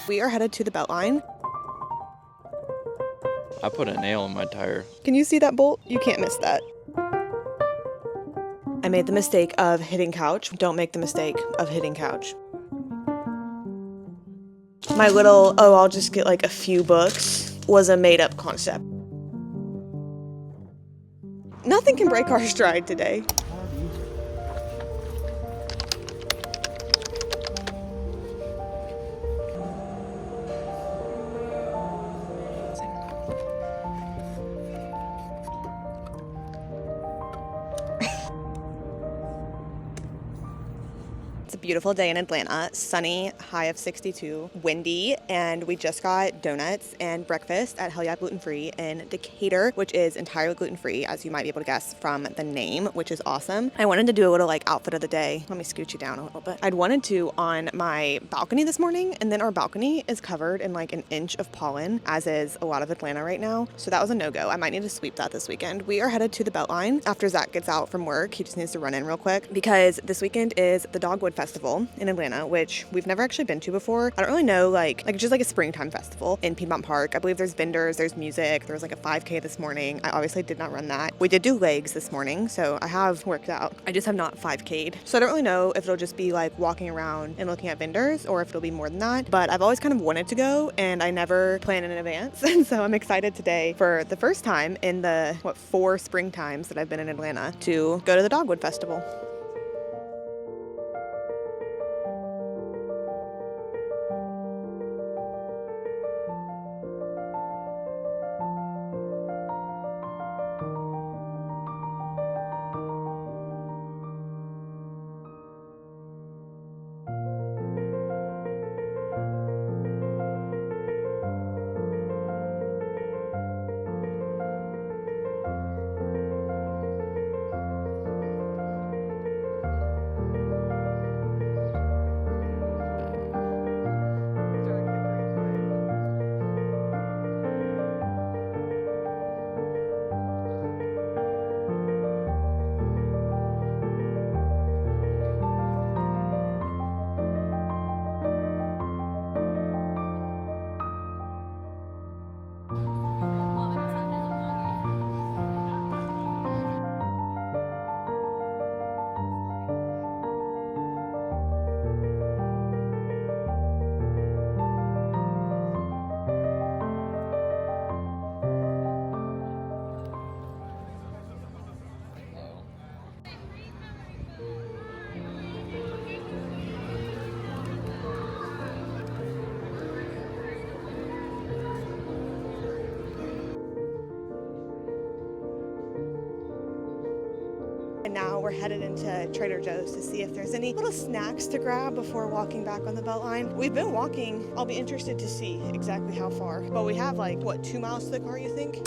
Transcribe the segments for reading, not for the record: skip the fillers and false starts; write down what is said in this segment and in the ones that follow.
We are headed to the beltline. I put a nail in my tire. Can you see that bolt? You can't miss that. I made the mistake of hitting couch. Don't make the mistake of hitting couch. My little, I'll just get like a few books was a made-up concept. Nothing can break our stride today. It's a beautiful day in Atlanta, sunny, high of 62, windy, and we just got donuts and breakfast at Hell Yeah Gluten Free in Decatur, which is entirely gluten-free, as you might be able to guess from the name, which is awesome. I wanted to do a little like outfit of the day. Let me scoot you down a little bit. I'd wanted to on my balcony this morning, and then our balcony is covered in like an inch of pollen, as is a lot of Atlanta right now. So that was a no-go. I might need to sweep that this weekend. We are headed to the beltline after Zach gets out from work. He just needs to run in real quick because this weekend is the Dogwood Festival in Atlanta, which we've never actually been to before. I don't really know, like it's just like a springtime festival in Piedmont Park. I believe there's vendors, there's music. There was like a 5K this morning. I obviously did not run that. We did do legs this morning, so I have worked out. I just have not 5K'd. So I don't really know if it'll just be like walking around and looking at vendors or if it'll be more than that, but I've always kind of wanted to go and I never plan in advance. And so I'm excited today for the first time in the, 4 spring times that I've been in Atlanta to go to the Dogwood Festival. And now we're headed into Trader Joe's to see if there's any little snacks to grab before walking back on the Beltline. We've been walking. I'll be interested to see exactly how far. But we have 2 miles to the car, you think?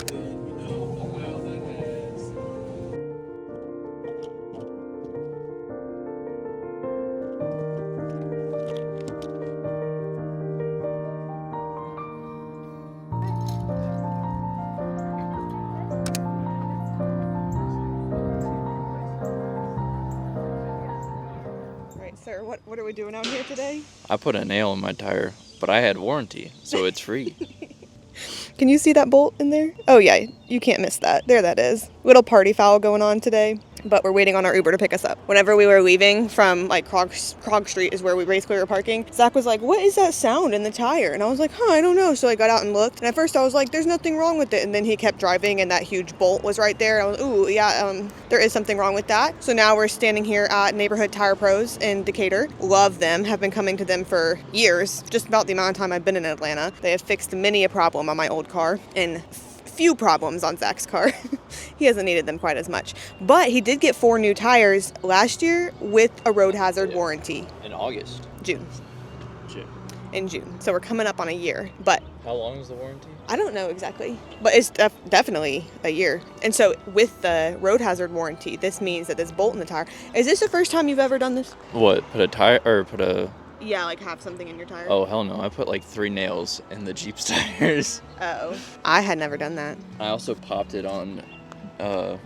Sir, what are we doing out here today? I put a nail in my tire, but I had warranty, so it's free. Can you see that bolt in there? Oh yeah, you can't miss that. There that is. Little party foul going on today, but we're waiting on our Uber to pick us up. Whenever we were leaving from Krog Street is where we basically were parking, Zach was like, what is that sound in the tire? And I was like, I don't know. So I got out and looked, and at first I was like, there's nothing wrong with it. And then he kept driving and that huge bolt was right there. And I was, ooh, yeah, there is something wrong with that. So now we're standing here at Neighborhood Tire Pros in Decatur. Love them, have been coming to them for years, just about the amount of time I've been in Atlanta. They have fixed many a problem on my old car and few problems on Zach's car. He hasn't needed them quite as much. But he did get 4 new tires last year with a road hazard warranty. In August? June. In June. So we're coming up on a year. But how long is the warranty? I don't know exactly. But it's definitely a year. And so with the road hazard warranty, this means that this bolt in the tire. Is this the first time you've ever done this? What? Put a tire or put a... Yeah, have something in your tire. Oh, hell no. I put 3 nails in the Jeep's tires. Oh. I had never done that. I also popped it on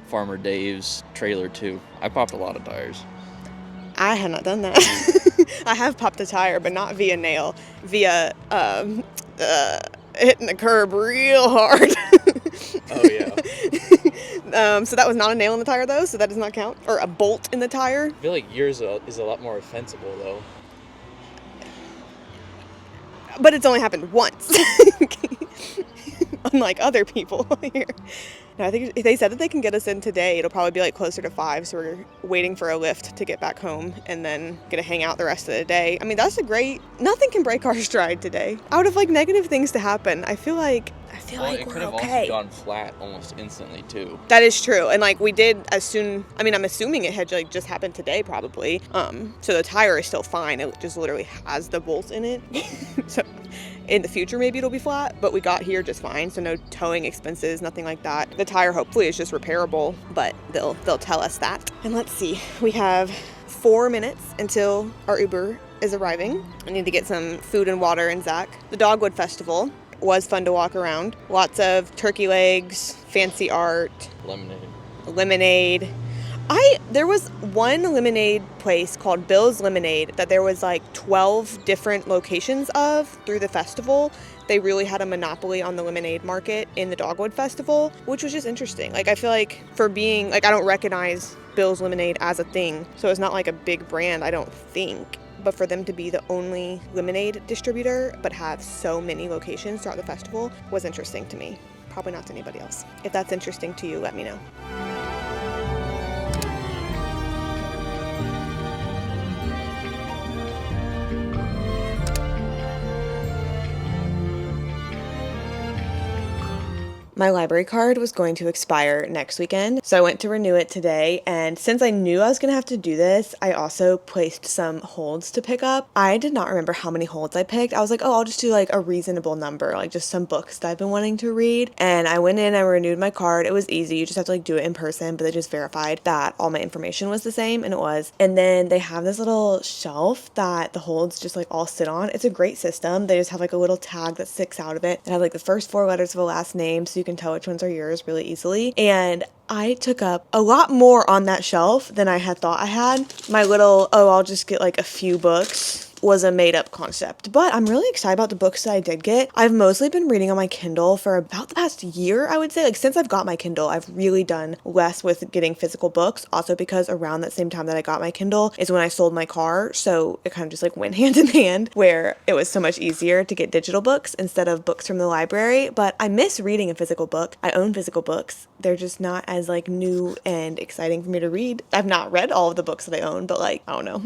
Farmer Dave's trailer, too. I popped a lot of tires. I had not done that. I have popped a tire, but not via nail, via hitting the curb real hard. Oh, yeah. So that was not a nail in the tire, though, so that does not count. Or a bolt in the tire. I feel like yours is a lot more offensible, though. But it's only happened once. Unlike other people here. No, I think if they said that they can get us in today, it'll probably be like closer to 5, so we're waiting for a lift to get back home and then get to hang out the rest of the day. I mean, that's nothing can break our stride today. Out of like negative things to happen, I feel like It we're could have okay. also gone flat almost instantly, too. That is true. And like we did I'm assuming it had like just happened today probably. So the tire is still fine. It just literally has the bolts in it. So in the future, maybe it'll be flat, but we got here just fine. So no towing expenses, nothing like that. The tire hopefully is just repairable, but they'll tell us that. And let's see, we have 4 minutes until our Uber is arriving. I need to get some food and water in Zach. The Dogwood Festival was fun to walk around. Lots of turkey legs, fancy art. Lemonade. There was one lemonade place called Bill's Lemonade that there was like 12 different locations of through the festival. They really had a monopoly on the lemonade market in the Dogwood Festival, which was just interesting. Like, I feel like for being, like, I don't recognize Bill's Lemonade as a thing, so it's not like a big brand, I don't think. But for them to be the only lemonade distributor but have so many locations throughout the festival was interesting to me. Probably not to anybody else. If that's interesting to you, let me know. My library card was going to expire next weekend, so I went to renew it today, and since I knew I was going to have to do this, I also placed some holds to pick up. I did not remember how many holds I picked. I was like, oh, I'll just do like a reasonable number, like just some books that I've been wanting to read, and I went in, I renewed my card. It was easy. You just have to like do it in person, but they just verified that all my information was the same, and it was. And then they have this little shelf that the holds just like all sit on. It's a great system. They just have like a little tag that sticks out of it. It has like the first 4 letters of a last name, so you can tell which ones are yours really easily. And I took up a lot more on that shelf than I had thought I had. My little, I'll just get like a few books was a made-up concept, but I'm really excited about the books that I did get. I've mostly been reading on my Kindle for about the past year, I would say. Like, since I've got my Kindle, I've really done less with getting physical books, also because around that same time that I got my Kindle is when I sold my car, so it kind of just like went hand in hand, where it was so much easier to get digital books instead of books from the library. But I miss reading a physical book. I own physical books. They're just not as like new and exciting for me to read. I've not read all of the books that I own, but like, I don't know.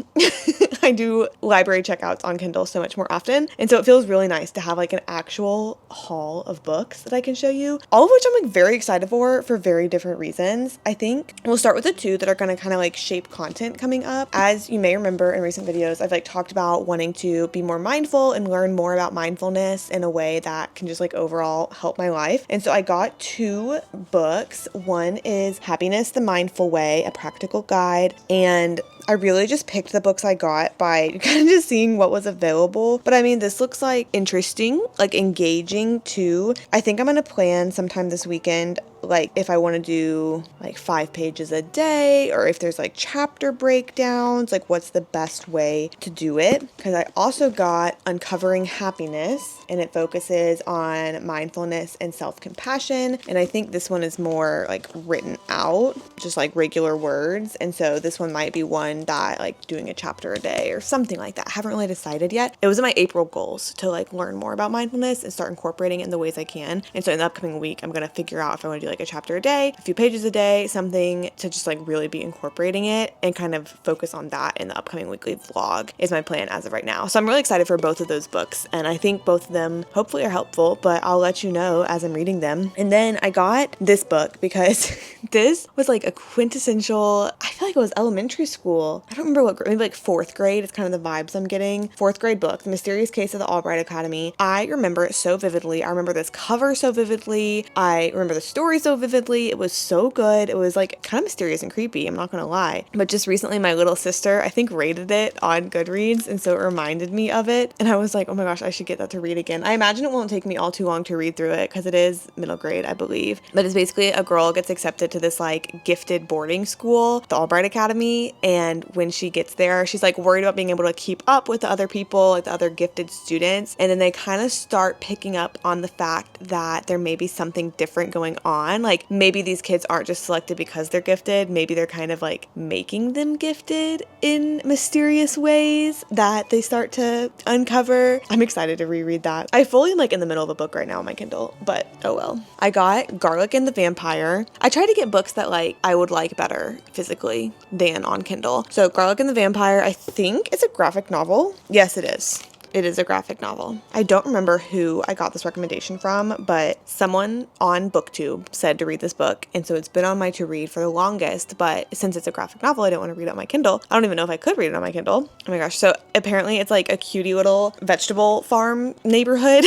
I do library checkouts on Kindle so much more often, and so it feels really nice to have like an actual haul of books that I can show you, all of which I'm like very excited for very different reasons. I think we'll start with the 2 that are going to kind of like shape content coming up. As you may remember in recent videos, I've like talked about wanting to be more mindful and learn more about mindfulness in a way that can just like overall help my life. And so I got 2 books. One is Happiness the Mindful Way, a practical guide, and I really just picked the books I got by kind of just seeing what was available. But I mean, this looks like interesting, like engaging too. I think I'm going to plan sometime this weekend, like if I want to do like 5 pages a day, or if there's like chapter breakdowns, like what's the best way to do it. Because I also got Uncovering Happiness, and it focuses on mindfulness and self-compassion. And I think this one is more like written out, just like regular words. And so this one might be one that like doing a chapter a day or something like that. I haven't really decided yet. It was in my April goals to like learn more about mindfulness and start incorporating it in the ways I can. And so in the upcoming week, I'm going to figure out if I want to do like a chapter a day, a few pages a day, something to just like really be incorporating it and kind of focus on that in the upcoming weekly vlog is my plan as of right now. So I'm really excited for both of those books, and I think both of them hopefully are helpful, but I'll let you know as I'm reading them. And then I got this book because this was like a quintessential, I feel like it was elementary school. I don't remember what grade, maybe like 4th grade. It's kind of the vibes I'm getting. 4th grade book, The Mysterious Case of the Albright Academy. I remember it so vividly. I remember this cover so vividly. I remember the story so vividly. It was so good. It was like kind of mysterious and creepy, I'm not gonna lie. But just recently my little sister, I think, rated it on Goodreads, and so it reminded me of it. And I was like, oh my gosh, I should get that to read again. I imagine it won't take me all too long to read through it because it is middle grade, I believe. But it's basically a girl gets accepted to this like gifted boarding school, the Albright Academy, and And when she gets there, she's like worried about being able to keep up with the other people, like the other gifted students. And then they kind of start picking up on the fact that there may be something different going on. Like maybe these kids aren't just selected because they're gifted. Maybe they're kind of like making them gifted in mysterious ways that they start to uncover. I'm excited to reread that. I fully am like in the middle of a book right now on my Kindle, but oh well. I got Garlic and the Vampire. I try to get books that like I would like better physically than on Kindle. So Garlic and the Vampire, I think it's a graphic novel. Yes, it is. It is a graphic novel. I don't remember who I got this recommendation from, but someone on BookTube said to read this book, and so it's been on my to read for the longest, but since it's a graphic novel, I don't want to read it on my Kindle. I don't even know if I could read it on my Kindle. Oh my gosh. So apparently it's like a cutie little vegetable farm neighborhood.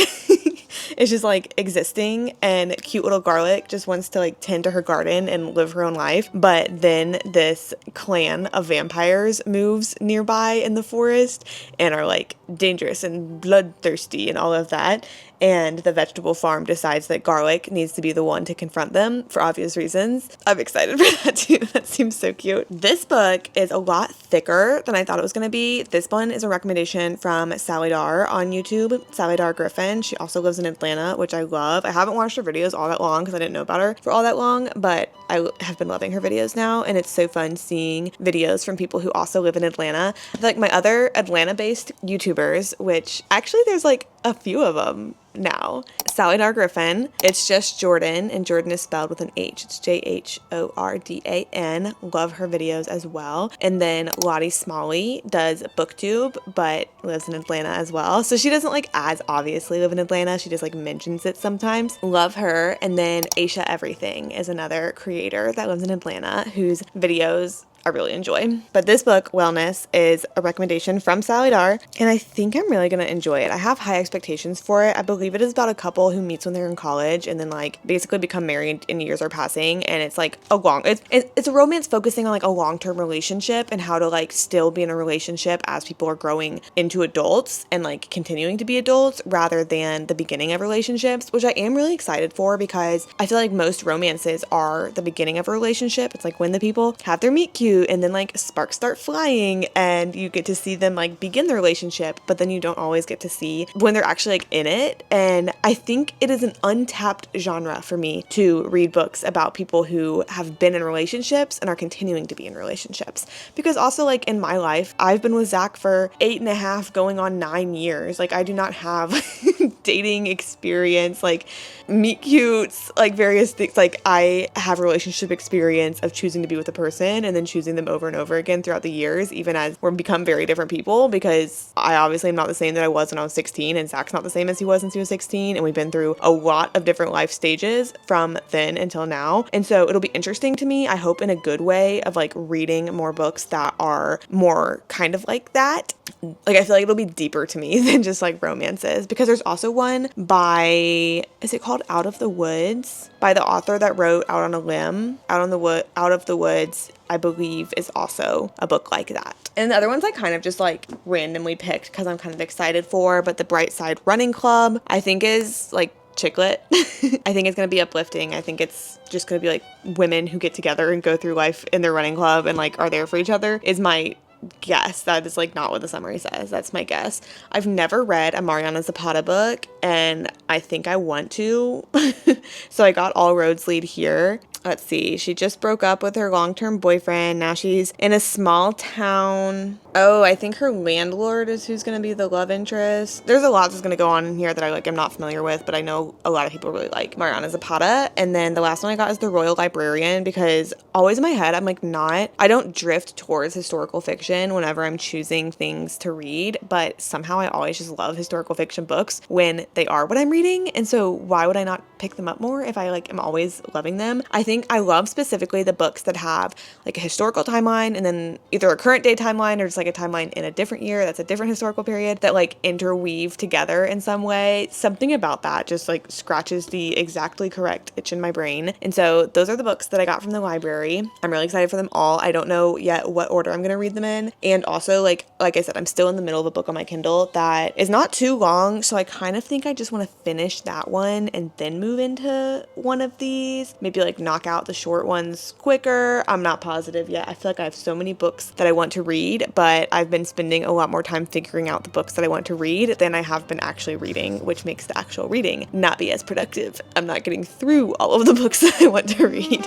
It's just like existing, and cute little Garlic just wants to like tend to her garden and live her own life. But then this clan of vampires moves nearby in the forest and are like dangerous and bloodthirsty and all of that. And the vegetable farm decides that Garlic needs to be the one to confront them for obvious reasons. I'm excited for that too. That seems so cute. This book is a lot thicker than I thought it was going to be. This one is a recommendation from Sally Dar on YouTube, Sally Dar Griffin. She also lives in Atlanta, which I love. I haven't watched her videos all that long because I didn't know about her for all that long, but I have been loving her videos now, and it's so fun seeing videos from people who also live in Atlanta. I feel like my other Atlanta-based YouTubers, which actually there's like a few of them now. Sally Dar Griffin, it's just Jordan, and Jordan is spelled with an H. It's Johordan. Love her videos as well. And then Lottie Smalley does BookTube, but lives in Atlanta as well. So she doesn't like as obviously live in Atlanta. She just like mentions it sometimes. Love her. And then Aisha Everything is another creator that lives in Atlanta whose videos I really enjoy. But this book, Wellness, is a recommendation from Sally Dar, and I think I'm really gonna enjoy it. I have high expectations for it. I believe it is about a couple who meets when they're in college and then like basically become married and years are passing, and it's like it's a romance focusing on like a long-term relationship and how to like still be in a relationship as people are growing into adults and like continuing to be adults rather than the beginning of relationships, which I am really excited for because I feel like most romances are the beginning of a relationship. It's like when the people have their meet cute and then like sparks start flying and you get to see them like begin the relationship, but then you don't always get to see when they're actually like in it. And I think it is an untapped genre for me to read books about people who have been in relationships and are continuing to be in relationships, because also like in my life I've been with Zach for 8.5 going on 9 years. Like I do not have dating experience, like meet cutes, like various things. Like I have relationship experience of choosing to be with a person and then choosing them over and over again throughout the years, even as we're become very different people, because I obviously am not the same that I was when I was 16, and Zach's not the same as he was since he was 16, and we've been through a lot of different life stages from then until now. And so it'll be interesting to me, I hope in a good way, of like reading more books that are more kind of like that. Like I feel like it'll be deeper to me than just like romances, because there's also one by, is it called Out of the Woods, by the author that wrote Out on a Limb. Out of the Woods, I believe, is also a book like that. And the other ones I kind of just like randomly picked because I'm kind of excited for, but The Bright Side Running Club I think is like chick lit. I think it's going to be uplifting. I think it's just going to be like women who get together and go through life in their running club and like are there for each other, is my guess. That is like not what the summary says. That's my guess. I've never read a Mariana Zapata book and I think I want to. So I got All Roads Lead Here. Let's see. She just broke up with her long-term boyfriend. Now she's in a small town. Oh, I think her landlord is who's going to be the love interest. There's a lot that's going to go on in here that I'm not familiar with, but I know a lot of people really like Mariana Zapata. And then the last one I got is The Royal Librarian, because always in my head, I'm like I don't drift towards historical fiction whenever I'm choosing things to read, but somehow I always just love historical fiction books when they are what I'm reading. And so why would I not pick them up more if I like am always loving them? I think I love specifically the books that have like a historical timeline and then either a current day timeline or just like a timeline in a different year that's a different historical period that like interweave together in some way. Something about that just like scratches the exactly correct itch in my brain. And so those are the books that I got from the library. I'm really excited for them all. I don't know yet what order I'm going to read them in. And also like I said, I'm still in the middle of a book on my Kindle that is not too long. So I kind of think I just want to finish that one and then move into one of these, maybe like knock knock out the short ones quicker. I'm not positive yet. I feel like I have so many books that I want to read, but I've been spending a lot more time figuring out the books that I want to read than I have been actually reading, which makes the actual reading not be as productive. I'm not getting through all of the books that I want to read.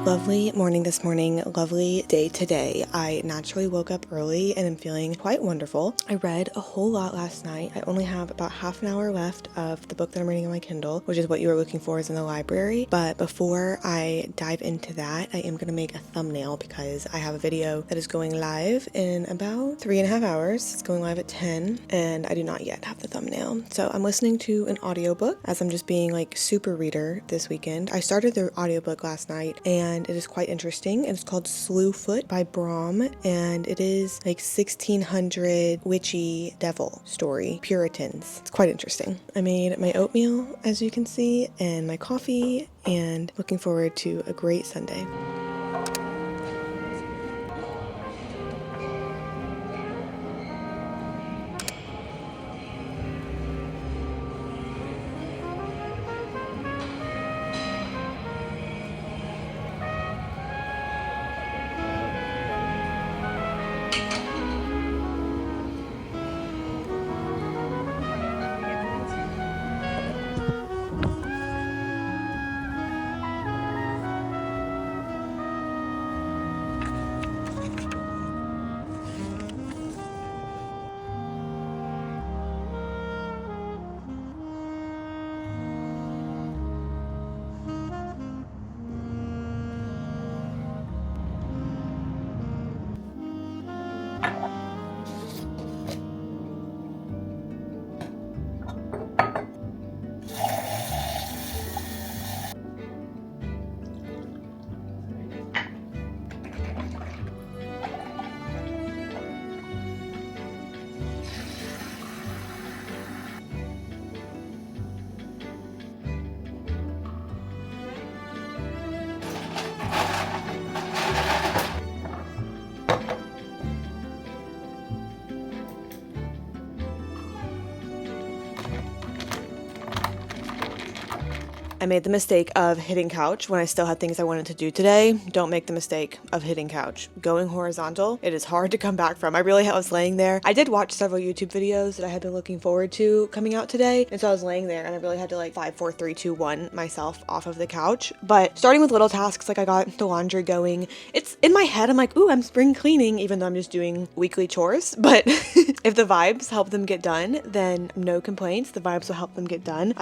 Lovely morning this morning, lovely day today. I naturally woke up early and am feeling quite wonderful. I read a whole lot last night. I only have about half an hour left of the book that I'm reading on my Kindle, which is What You Were Looking For is in the Library. But before I dive into that, I am going to make a thumbnail because I have a video that is going live in about 3.5 hours. It's going live at 10 and I do not yet have the thumbnail. So I'm listening to an audiobook as I'm just being like super reader this weekend. I started the audiobook last night and it is quite interesting. It's called Slewfoot by Brom, and it is like 1600 witchy devil story, Puritans. It's quite interesting. I made my oatmeal, as you can see, and my coffee, and looking forward to a great Sunday. I made the mistake of hitting couch when I still had things I wanted to do today. Don't make the mistake of hitting couch. Going horizontal, it is hard to come back from. I was laying there. I did watch several YouTube videos that I had been looking forward to coming out today. And so I was laying there and I really had to like 5, 4, 3, 2, 1 myself off of the couch. But starting with little tasks, like I got the laundry going. It's in my head. I'm like, ooh, I'm spring cleaning, even though I'm just doing weekly chores. But if the vibes help them get done, then no complaints. The vibes will help them get done.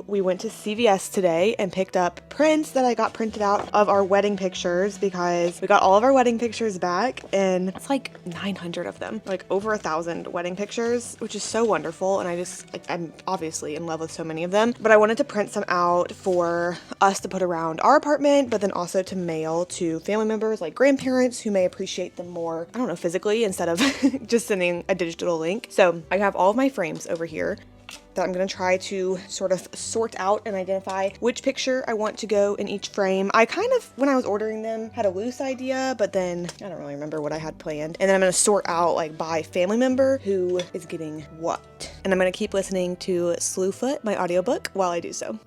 We went to CVS today and picked up prints that I got printed out of our wedding pictures because we got all of our wedding pictures back and it's like 900 of them, like over 1,000 wedding pictures, which is so wonderful. And I'm obviously in love with so many of them, but I wanted to print some out for us to put around our apartment, but then also to mail to family members like grandparents who may appreciate them more, I don't know, physically instead of just sending a digital link. So I have all of my frames over here that I'm going to try to sort of sort out and identify which picture I want to go in each frame. I kind of, when I was ordering them, had a loose idea, but then I don't really remember what I had planned. And then I'm going to sort out like by family member who is getting what. And I'm going to keep listening to Slewfoot, my audiobook, while I do so.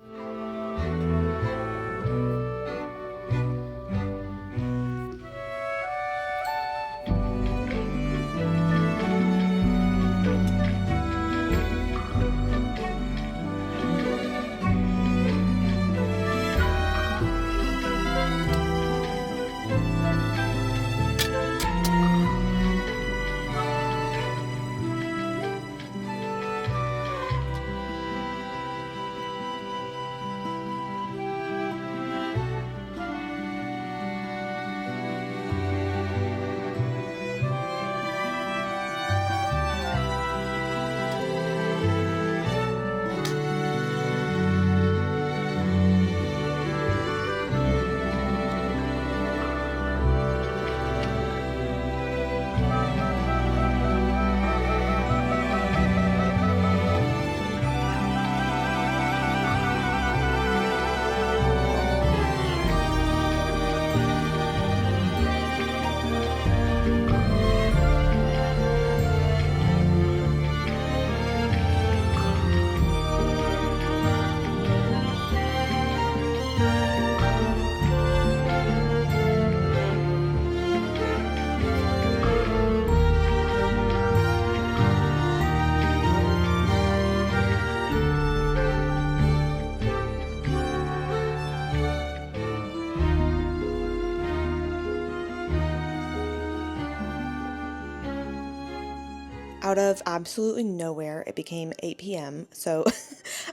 Out of absolutely nowhere, it became 8 p.m. So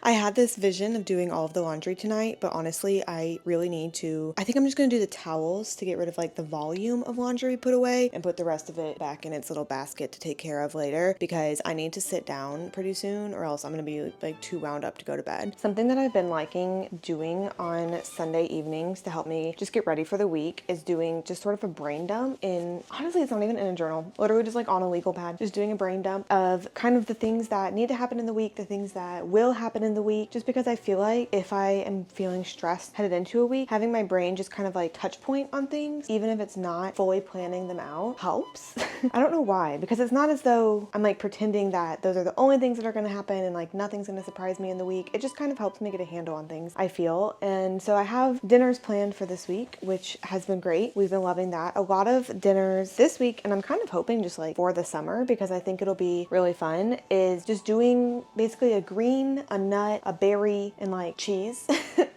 I had this vision of doing all of the laundry tonight, but honestly, I really need to. I think I'm just going to do the towels to get rid of like the volume of laundry we put away and put the rest of it back in its little basket to take care of later, because I need to sit down pretty soon or else I'm going to be like too wound up to go to bed. Something that I've been liking doing on Sunday evenings to help me just get ready for the week is doing just sort of a brain dump in, honestly, it's not even in a journal, literally just like on a legal pad, just doing a brain dump of kind of the things that need to happen in the week, the things that will happen in the week, just because I feel like if I am feeling stressed headed into a week, having my brain just kind of like touch point on things, even if it's not fully planning them out, helps. I don't know why, because it's not as though I'm like pretending that those are the only things that are going to happen and like nothing's going to surprise me in the week. It just kind of helps me get a handle on things, I feel. And so I have dinners planned for this week, which has been great. We've been loving that. A lot of dinners this week, and I'm kind of hoping just like for the summer, because I think it'll be really fun, is just doing basically a green, a nut, a berry, and like cheese,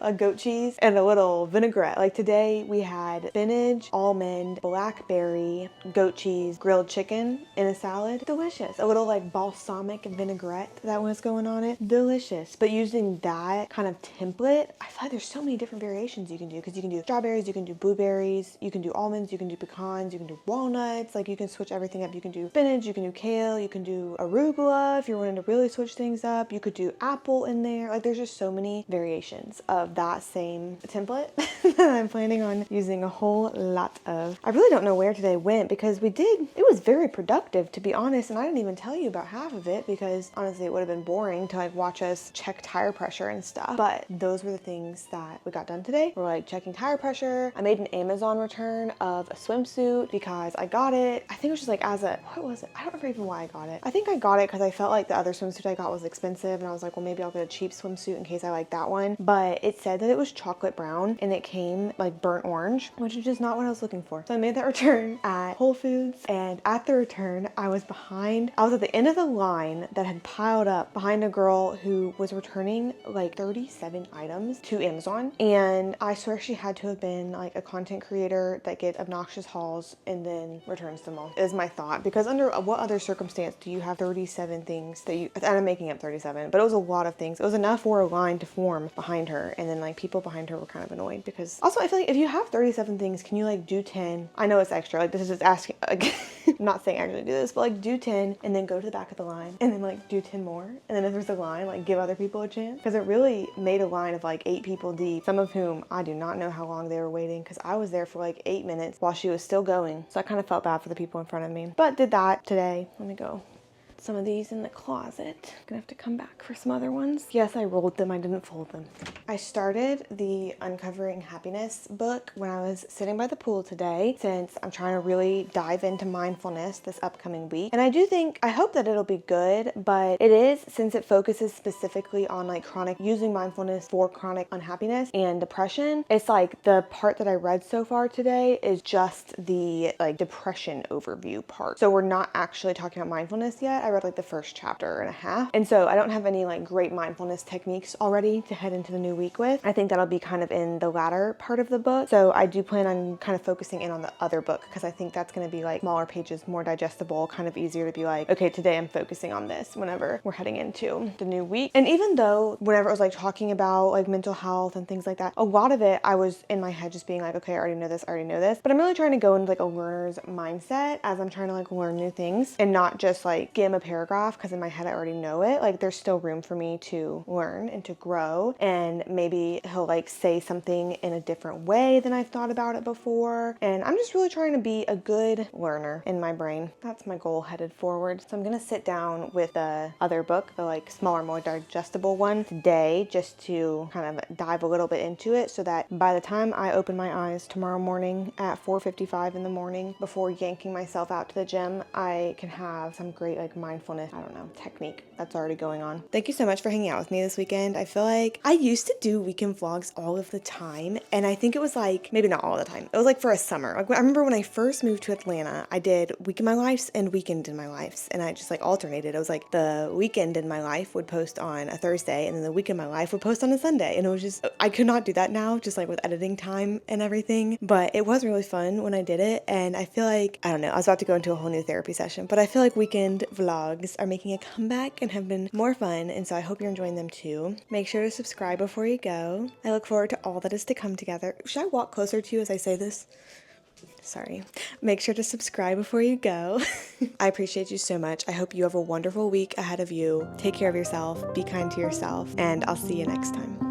a goat cheese, and a little vinaigrette. Like today we had spinach, almond, blackberry, goat cheese, grilled chicken in a salad. Delicious. A little like balsamic vinaigrette that was going on it. Delicious. But using that kind of template, I feel like there's so many different variations you can do, because you can do strawberries, you can do blueberries, you can do almonds, you can do pecans, you can do walnuts, like you can switch everything up. You can do spinach, you can do kale, you can do arugula if you're wanting to really switch things up. You could do apple in there. Like there's just so many variations of that same template that I'm planning on using a whole lot of. I really don't know where today went, because it was very productive, to be honest, and I didn't even tell you about half of it because honestly it would have been boring to like watch us check tire pressure and stuff. But those were the things that we got done today. We're like checking tire pressure. I made an Amazon return of a swimsuit because I got it. I think it was just like what was it? I don't remember even why I got it. I think I got it because I felt like the other swimsuit I got was expensive, and I was like, well, maybe I'll get a cheap swimsuit in case I like that one. But it said that it was chocolate brown and it came like burnt orange, which is just not what I was looking for. So I made that return at Whole Foods, and at the return I was at the end of the line that had piled up behind a girl who was returning like 37 items to Amazon, and I swear she had to have been like a content creator that gets obnoxious hauls and then returns them all, is my thought. Because under what other circumstance do you have 37 things that you, and I'm making up 37, but it was a lot of things. It was enough for a line to form behind her, and then like people behind her were kind of annoyed, because also I feel like if you have 37 things, can you like do 10? I know it's extra, like this is just asking, like, I'm not saying actually do this, but like do 10 and then go to the back of the line and then like do 10 more, and then if there's a line, like give other people a chance, because it really made a line of like 8 people deep, some of whom I do not know how long they were waiting, because I was there for like 8 minutes while she was still going. So I kind of felt bad for the people in front of me, but did that today. Let me go. Some of these in the closet. Gonna have to come back for some other ones. Yes, I rolled them, I didn't fold them. I started the Uncovering Happiness book when I was sitting by the pool today, since I'm trying to really dive into mindfulness this upcoming week. And I hope that it'll be good, but it is, since it focuses specifically on like using mindfulness for chronic unhappiness and depression. It's like the part that I read so far today is just the like depression overview part. So we're not actually talking about mindfulness yet. I read like the first chapter and a half. And so I don't have any like great mindfulness techniques already to head into the new week with. I think that'll be kind of in the latter part of the book. So I do plan on kind of focusing in on the other book, because I think that's going to be like smaller pages, more digestible, kind of easier to be like, okay, today I'm focusing on this whenever we're heading into the new week. And even though whenever it was like talking about like mental health and things like that, a lot of it I was in my head just being like, okay, I already know this. But I'm really trying to go into like a learner's mindset as I'm trying to like learn new things, and not just like skim a paragraph, because in my head I already know it. Like there's still room for me to learn and to grow, and maybe he'll like say something in a different way than I've thought about it before. And I'm just really trying to be a good learner in my brain. That's my goal headed forward. So I'm gonna sit down with the other book, the like smaller, more digestible one today, just to kind of dive a little bit into it, so that by the time I open my eyes tomorrow morning at 4:55 in the morning, before yanking myself out to the gym, I can have some great like mindfulness, technique that's already going on. Thank you so much for hanging out with me this weekend. I feel like I used to do weekend vlogs all of the time, and I think it was like, maybe not all the time, it was like for a summer. Like I remember when I first moved to Atlanta, I did week in my lives and weekend in my lives, and I just like alternated. It was like the weekend in my life would post on a Thursday, and then the week in my life would post on a Sunday, and it was just, I could not do that now, just like with editing time and everything, but it was really fun when I did it. And I feel like, I don't know, I was about to go into a whole new therapy session, but I feel like weekend vlogs vlogs are making a comeback and have been more fun, and so I hope you're enjoying them too. Make sure to subscribe before you go. I look forward to all that is to come together. Should I walk closer to you as I say this? Sorry. Make sure to subscribe before you go. I appreciate you so much. I hope you have a wonderful week ahead of you. Take care of yourself, be kind to yourself, and I'll see you next time.